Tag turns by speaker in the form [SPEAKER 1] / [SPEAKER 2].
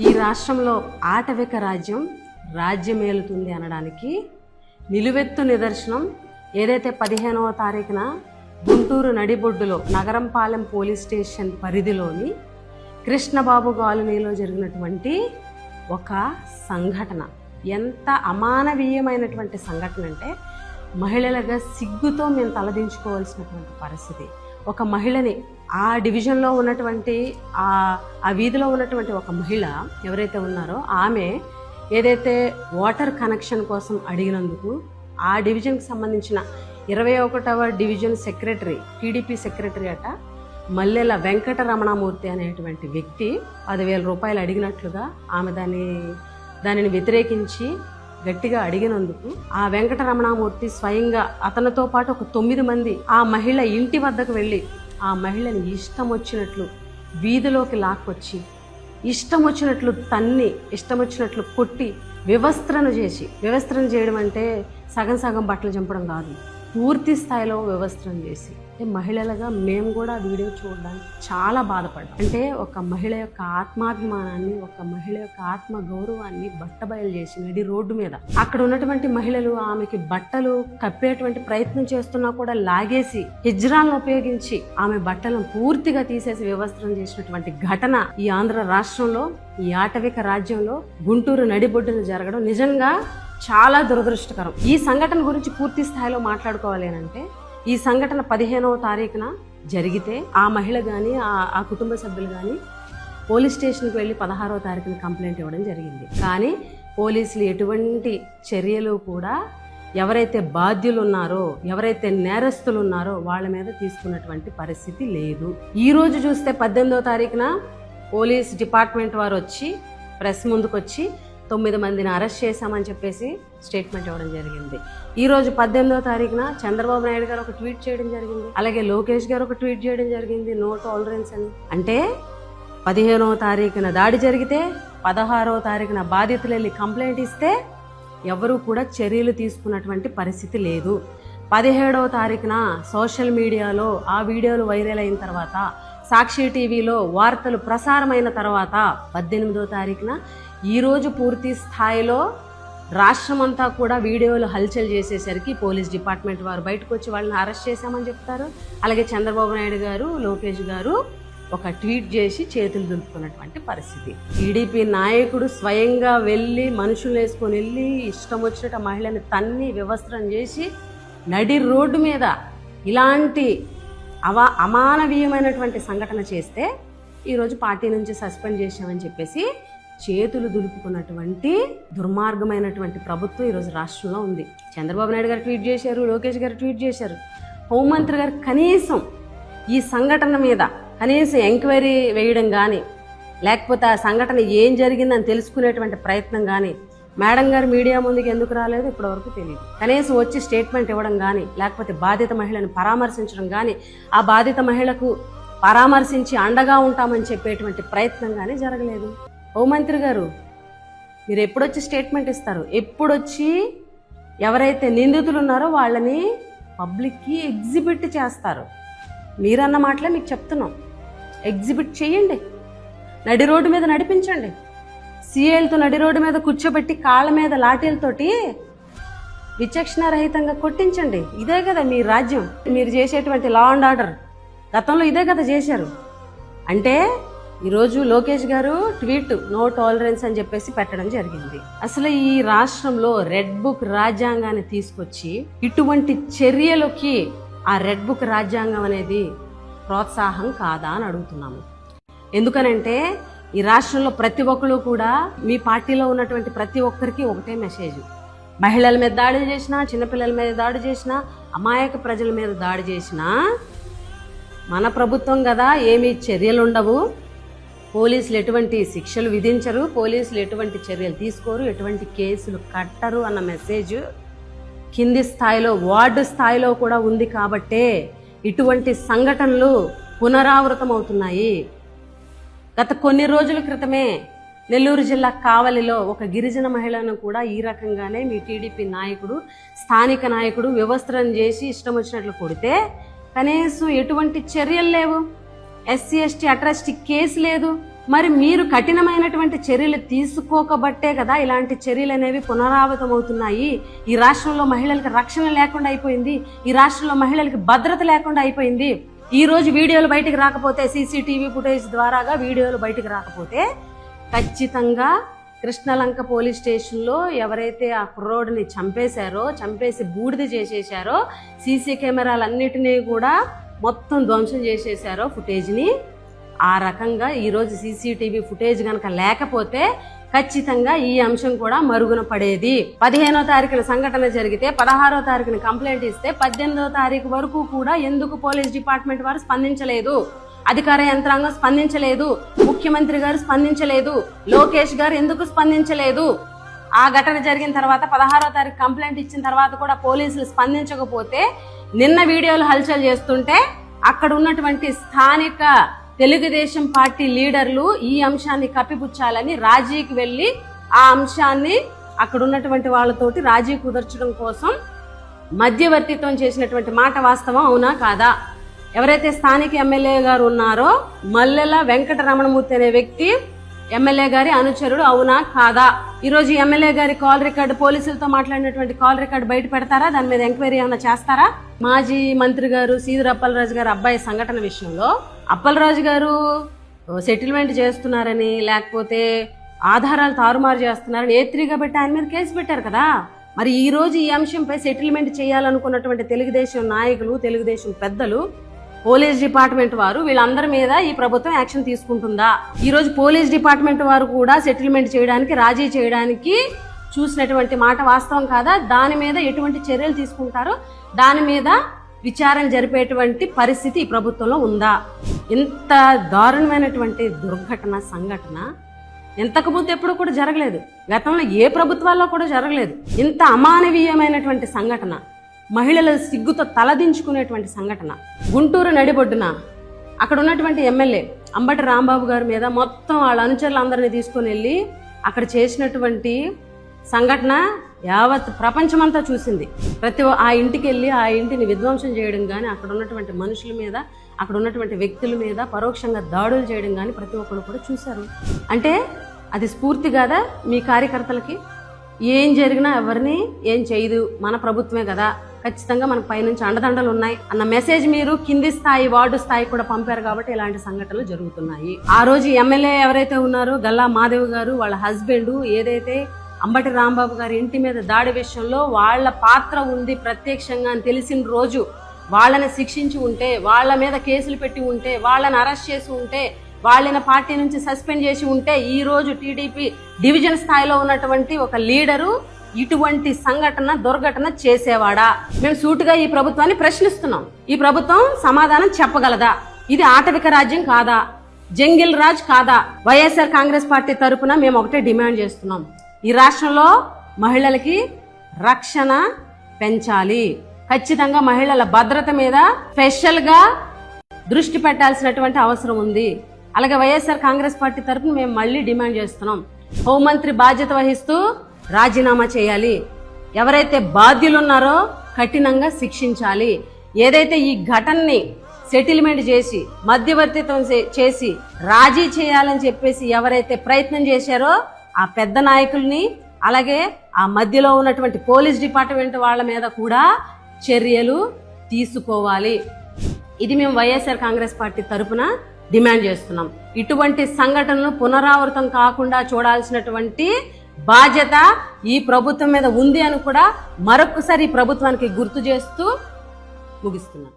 [SPEAKER 1] ఈ రాష్ట్రంలో ఆటవిక రాజ్యమేలుతుంది అనడానికి నిలువెత్తు నిదర్శనం ఏదైతే 15వ తారీఖున గుంటూరు నడిబొడ్డులో నగరంపాలెం పోలీస్ స్టేషన్ పరిధిలోని కృష్ణబాబు కాలనీలో జరిగినటువంటి ఒక సంఘటన. ఎంత అమానవీయమైనటువంటి సంఘటన అంటే మహిళలుగా సిగ్గుతో మేము తలదించుకోవాల్సినటువంటి పరిస్థితి. ఒక మహిళని ఆ డివిజన్లో ఉన్నటువంటి ఆ వీధిలో ఉన్నటువంటి ఒక మహిళ ఎవరైతే ఉన్నారో ఆమె ఏదైతే వాటర్ కనెక్షన్ కోసం అడిగినందుకు ఆ డివిజన్కి సంబంధించిన 21వ డివిజన్ సెక్రటరీ టీడీపీ సెక్రటరీ అట మల్లెల వెంకటరమణమూర్తి అనేటువంటి వ్యక్తి 10,000 రూపాయలు అడిగినట్లుగా ఆమె దానిని వ్యతిరేకించి గట్టిగా అడిగినందుకు ఆ వెంకటరమణమూర్తి స్వయంగా అతనితో పాటు ఒక 9 మంది ఆ మహిళ ఇంటి వద్దకు వెళ్ళి ఆ మహిళని ఇష్టం వచ్చినట్లు వీధిలోకి లాక్కొచ్చి ఇష్టం వచ్చినట్లు తన్ని ఇష్టం వచ్చినట్లు కొట్టి వివస్త్రణ చేయడం అంటే సగం సగం బట్టలు చంపడం కాదు, పూర్తి స్థాయిలో వివస్త్రణ చేసి. అంటే మహిళలుగా మేము కూడా వీడియో చూడడానికి చాలా బాధపడ్డాం. అంటే ఒక మహిళ యొక్క ఆత్మాభిమానాన్ని, ఒక మహిళ యొక్క ఆత్మ గౌరవాన్ని బట్టబయలు చేసి నడి రోడ్డు మీద అక్కడ ఉన్నటువంటి మహిళలు ఆమెకి బట్టలు కప్పేటువంటి ప్రయత్నం చేస్తున్నా కూడా లాగేసి హిజ్రాలను ఉపయోగించి ఆమె బట్టలను పూర్తిగా తీసేసి వివస్త్రం చేసినటువంటి ఘటన ఈ ఆంధ్ర రాష్ట్రంలో, ఈ ఆటవిక రాజ్యంలో గుంటూరు నడిబొడ్డున జరగడం నిజంగా చాలా దురదృష్టకరం. ఈ సంఘటన గురించి పూర్తి స్థాయిలో మాట్లాడుకోవాలి అంటే ఈ సంఘటన 15వ తారీఖున జరిగితే ఆ మహిళ కానీ ఆ కుటుంబ సభ్యులు కానీ పోలీస్ స్టేషన్కి వెళ్ళి 16వ తారీఖున కంప్లైంట్ ఇవ్వడం జరిగింది. కానీ పోలీసులు ఎటువంటి చర్యలు కూడా ఎవరైతే బాధ్యులు ఉన్నారో, ఎవరైతే నేరస్తులు ఉన్నారో వాళ్ళ మీద తీసుకున్నటువంటి పరిస్థితి లేదు. ఈ రోజు చూస్తే 18వ తారీఖున పోలీస్ డిపార్ట్మెంట్ వారు వచ్చి ప్రెస్ ముందుకు వచ్చి 9 మందిని అరెస్ట్ చేశామని చెప్పేసి స్టేట్మెంట్ ఇవ్వడం జరిగింది. ఈ రోజు 18వ తారీఖున చంద్రబాబు నాయుడు గారు ఒక ట్వీట్ చేయడం జరిగింది, అలాగే లోకేష్ గారు ఒక ట్వీట్ చేయడం జరిగింది, నో టాలరెన్స్ అని. అంటే 15వ తారీఖున దాడి జరిగితే 16వ తారీఖున బాధితులు వెళ్ళి కంప్లైంట్ ఇస్తే ఎవరు కూడా చర్యలు తీసుకున్నటువంటి పరిస్థితి లేదు. 17వ తారీఖున సోషల్ మీడియాలో ఆ వీడియోలు వైరల్ అయిన తర్వాత, సాక్షి టీవీలో వార్తలు ప్రసారమైన తర్వాత 18వ తారీఖున ఈరోజు పూర్తి స్థాయిలో రాష్ట్రమంతా కూడా వీడియోలు హల్చల్ చేసేసరికి పోలీస్ డిపార్ట్మెంట్ వారు బయటకు వచ్చి వాళ్ళని అరెస్ట్ చేశామని చెప్తారు. అలాగే చంద్రబాబు నాయుడు గారు, లోకేష్ గారు ఒక ట్వీట్ చేసి చేతులు దులుపుకున్నటువంటి పరిస్థితి. టీడీపీ నాయకుడు స్వయంగా వెళ్ళి మనుషులు వేసుకొని వెళ్ళి ఇష్టం వచ్చినట్టు మహిళని తన్ని వివస్త్రం చేసి నడి రోడ్డు మీద ఇలాంటి అమానవీయమైనటువంటి సంఘటన చేస్తే ఈరోజు పార్టీ నుంచి సస్పెండ్ చేశామని చెప్పేసి చేతులు దులుపుకున్నటువంటి దుర్మార్గమైనటువంటి ప్రభుత్వం ఈరోజు రాష్ట్రంలో ఉంది. చంద్రబాబు నాయుడు గారు ట్వీట్ చేశారు, లోకేష్ గారు ట్వీట్ చేశారు. హోంమంత్రి గారు కనీసం ఈ సంఘటన మీద కనీసం ఎంక్వైరీ వేయడం కానీ, లేకపోతే ఆ సంఘటన ఏం జరిగిందని తెలుసుకునేటువంటి ప్రయత్నం కానీ, మేడం గారు మీడియా ముందుకు ఎందుకు రాలేదు ఇప్పటివరకు తెలియదు. కనీసం వచ్చి స్టేట్మెంట్ ఇవ్వడం కానీ, లేకపోతే బాధిత మహిళను పరామర్శించడం కానీ, ఆ బాధిత మహిళకు పరామర్శించి అండగా ఉంటామని చెప్పేటువంటి ప్రయత్నం కానీ జరగలేదు. హోంమంత్రి గారు మీరు ఎప్పుడొచ్చి స్టేట్మెంట్ ఇస్తారు? ఎప్పుడొచ్చి ఎవరైతే నిందితులు ఉన్నారో వాళ్ళని పబ్లిక్కి ఎగ్జిబిట్ చేస్తారు? మీరన్న మాటలే మీకు చెప్తున్నాం. ఎగ్జిబిట్ చేయండి, నడి రోడ్డు మీద నడిపించండి, సీఏలతో నడి రోడ్డు మీద కూర్చోబెట్టి కాళ్ళ మీద లాఠీలతోటి విచక్షణారహితంగా కొట్టించండి. ఇదే కదా మీ రాజ్యం. మీరు చేసేటువంటి లా అండ్ ఆర్డర్ గతంలో ఇదే కదా చేశారు. అంటే ఈరోజు లోకేష్ గారు ట్వీట్ నో టాలరెన్స్ అని చెప్పేసి పెట్టడం జరిగింది. అసలు ఈ రాష్ట్రంలో రెడ్ బుక్ రాజ్యాంగాన్ని తీసుకొచ్చి ఇటువంటి చర్యలకి ఆ రెడ్ బుక్ రాజ్యాంగం అనేది ప్రోత్సాహం కాదా అని అడుగుతున్నాము. ఎందుకనంటే ఈ రాష్ట్రంలో ప్రతి ఒక్కరు కూడా మీ పార్టీలో ఉన్నటువంటి ప్రతి ఒక్కరికి ఒకటే మెసేజ్: మహిళల మీద దాడి చేసినా, చిన్నపిల్లల మీద దాడి చేసినా, అమాయక ప్రజల మీద దాడి చేసినా మన ప్రభుత్వం కదా, ఏమీ చర్యలు ఉండవు, పోలీసులు ఎటువంటి శిక్షలు విధించరు, పోలీసులు ఎటువంటి చర్యలు తీసుకోరు, ఎటువంటి కేసులు కట్టరు అన్న మెసేజ్ కింది స్థాయిలో, వార్డు స్థాయిలో కూడా ఉంది. కాబట్టే ఇటువంటి సంఘటనలు పునరావృతం అవుతున్నాయి. గత కొన్ని రోజుల క్రితమే నెల్లూరు జిల్లా కావలిలో ఒక గిరిజన మహిళను కూడా ఈ రకంగానే మీ టీడీపీ నాయకుడు, స్థానిక నాయకుడు వివస్త్రం చేసి ఇష్టం వచ్చినట్లు కొడితే కనీసం ఎటువంటి చర్యలు లేవు, ఎస్సీ ఎస్టీ అట్రాసిటీ కేసు లేదు, మరి మీరు కఠినమైనటువంటి చర్యలు తీసుకోకబట్టే కదా ఇలాంటి చర్యలు అనేవి పునరావృతం అవుతున్నాయి. ఈ రాష్ట్రంలో మహిళలకు రక్షణ లేకుండా అయిపోయింది, ఈ రాష్ట్రంలో మహిళలకు భద్రత లేకుండా అయిపోయింది. ఈ రోజు వీడియోలు బయటికి రాకపోతే, సీసీటీవీ ఫుటేజ్ ద్వారాగా వీడియోలు బయటికి రాకపోతే ఖచ్చితంగా కృష్ణలంక పోలీస్ స్టేషన్లో ఎవరైతే ఆ కుర్రోడిని చంపేసి బూడిద చేసేశారో, సీసీ కెమెరాలన్నిటినీ కూడా మొత్తం ధ్వంసం చేసేశారో ఫుటేజ్ని, ఆ రకంగా ఈరోజు సీసీటీవీ ఫుటేజ్ కనుక లేకపోతే ఖచ్చితంగా ఈ అంశం కూడా మరుగున పడేది. 15వ తారీఖున సంఘటన జరిగితే 16వ తారీఖున కంప్లైంట్ ఇస్తే 18వ తారీఖు వరకు కూడా ఎందుకు పోలీస్ డిపార్ట్మెంట్ వారు స్పందించలేదు, అధికార యంత్రాంగం స్పందించలేదు, ముఖ్యమంత్రి గారు స్పందించలేదు, లోకేష్ గారు ఎందుకు స్పందించలేదు? ఆ ఘటన జరిగిన తర్వాత 16వ తారీఖు కంప్లైంట్ ఇచ్చిన తర్వాత కూడా పోలీసులు స్పందించకపోతే నిన్న వీడియోలు హల్చల్ చేస్తుంటే అక్కడ ఉన్నటువంటి స్థానిక తెలుగుదేశం పార్టీ లీడర్లు ఈ అంశాన్ని కప్పిపుచ్చాలని రాజీకి వెళ్ళి ఆ అంశాన్ని అక్కడ ఉన్నటువంటి వాళ్ళతోటి రాజీ కుదర్చడం కోసం మధ్యవర్తిత్వం చేసినటువంటి మాట వాస్తవం అవునా కాదా? ఎవరైతే స్థానిక ఎమ్మెల్యే గారు ఉన్నారో మల్లెల వెంకటరమణమూర్తి అనే వ్యక్తి ఎమ్మెల్యే గారి అనుచరుడు అవునా కాదా? ఈరోజు ఎమ్మెల్యే గారి కాల్ రికార్డు, పోలీసులతో మాట్లాడినటువంటి కాల్ రికార్డు బయట పెడతారా? దాని మీద ఎంక్వైరీ ఏమైనా చేస్తారా? మాజీ మంత్రి గారు సీదర్ అప్పలరాజు గారు అబ్బాయి సంఘటన విషయంలో అప్పలరాజు గారు సెటిల్మెంట్ చేస్తున్నారని, లేకపోతే ఆధారాలు తారుమారు చేస్తున్నారని A3గా పెట్టి ఆయన మీద కేసు పెట్టారు కదా. మరి ఈ రోజు ఈ అంశంపై సెటిల్మెంట్ చేయాలనుకున్నటువంటి తెలుగుదేశం నాయకులు, తెలుగుదేశం పెద్దలు, పోలీస్ డిపార్ట్మెంట్ వారు వీళ్ళందరి మీద ఈ ప్రభుత్వం యాక్షన్ తీసుకుంటుందా? ఈ రోజు పోలీస్ డిపార్ట్మెంట్ వారు కూడా సెటిల్మెంట్ చేయడానికి, రాజీ చేయడానికి చూసినటువంటి మాట వాస్తవం కాదా? దాని మీద ఎటువంటి చర్యలు తీసుకుంటారో దాని మీద విచారణ జరిపేటువంటి పరిస్థితి ఈ ప్రభుత్వంలో ఉందా? ఇంత దారుణమైనటువంటి దుర్ఘటన, సంఘటన ఇంతకుముందు ఎప్పుడు కూడా జరగలేదు. గతంలో ఏ ప్రభుత్వాల్లో కూడా జరగలేదు. ఇంత అమానవీయమైనటువంటి సంఘటన, మహిళల సిగ్గుతో తలదించుకునేటువంటి సంఘటన. గుంటూరు నడిబొడ్డున అక్కడ ఉన్నటువంటి ఎమ్మెల్యే అంబటి రాంబాబు గారి మీద మొత్తం వాళ్ళ అనుచరులందరినీ తీసుకుని వెళ్ళి అక్కడ చేసినటువంటి సంఘటన యావత్ ప్రపంచమంతా చూసింది. ఆ ఇంటికి వెళ్ళి ఆ ఇంటిని విధ్వంసం చేయడం కానీ, అక్కడ ఉన్నటువంటి మనుషుల మీద, అక్కడ ఉన్నటువంటి వ్యక్తుల మీద పరోక్షంగా దాడులు చేయడం కానీ ప్రతి ఒక్కరు కూడా చూశారు. అంటే అది స్ఫూర్తి కాదా మీ కార్యకర్తలకి? ఏం జరిగినా ఎవరిని ఏం చేయదు, మన ప్రభుత్వమే కదా, ఖచ్చితంగా మనకు పైనుంచి అండదండలు ఉన్నాయి అన్న మెసేజ్ మీరు కింది స్థాయి, వార్డు స్థాయి కూడా పంపారు కాబట్టి ఇలాంటి సంఘటనలు జరుగుతున్నాయి. ఆ రోజు ఎమ్మెల్యే ఎవరైతే ఉన్నారో గల్లా మాదేవ్ గారు, వాళ్ళ హస్బెండ్ ఏదైతే అంబటి రాంబాబు గారి ఇంటి మీద దాడి విషయంలో వాళ్ళ పాత్ర ఉంది ప్రత్యక్షంగా అని తెలిసిన రోజు వాళ్ళని శిక్షించి ఉంటే, వాళ్ళ మీద కేసులు పెట్టి ఉంటే, వాళ్ళని అరెస్ట్ చేసి ఉంటే, వాళ్ళని పార్టీ నుంచి సస్పెండ్ చేసి ఉంటే ఈ రోజు టీడీపీ డివిజన్ స్థాయిలో ఉన్నటువంటి ఒక లీడరు ఇటువంటి సంఘటన, దుర్ఘటన చేసేవాడా? మేము సూటుగా ఈ ప్రభుత్వాన్ని ప్రశ్నిస్తున్నాం. ఈ ప్రభుత్వం సమాధానం చెప్పగలదా? ఇది ఆటవిక రాజ్యం కాదా? జంగిల్ రాజ్ కాదా? వైఎస్ఆర్ కాంగ్రెస్ పార్టీ తరపున మేము ఒకటే డిమాండ్ చేస్తున్నాం. ఈ రాష్ట్రంలో మహిళలకి రక్షణ పెంచాలి. ఖచ్చితంగా మహిళల భద్రత మీద స్పెషల్గా దృష్టి పెట్టాల్సినటువంటి అవసరం ఉంది. అలాగే వైఎస్ఆర్ కాంగ్రెస్ పార్టీ తరపున మేము మళ్ళీ డిమాండ్ చేస్తున్నాం. హోంమంత్రి బాధ్యత వహిస్తూ రాజీనామా చేయాలి. ఎవరైతే బాధ్యులు ఉన్నారో కఠినంగా శిక్షించాలి. ఏదైతే ఈ ఘటనని సెటిల్మెంట్ చేసి, మధ్యవర్తిత్వం చేసి రాజీ చేయాలని చెప్పేసి ఎవరైతే ప్రయత్నం చేశారో ఆ పెద్ద నాయకుల్ని, అలాగే ఆ మధ్యలో ఉన్నటువంటి పోలీస్ డిపార్ట్మెంట్ వాళ్ళ మీద కూడా చర్యలు తీసుకోవాలి. ఇది మేము వైఎస్ఆర్ కాంగ్రెస్ పార్టీ తరపున డిమాండ్ చేస్తున్నాం. ఇటువంటి సంఘటనలు పునరావృతం కాకుండా చూడాల్సినటువంటి బాధ్యత ఈ ప్రభుత్వం మీద ఉంది అని కూడా మరొకసారి ఈ ప్రభుత్వానికి గుర్తు చేస్తూ ముగిస్తున్నాం.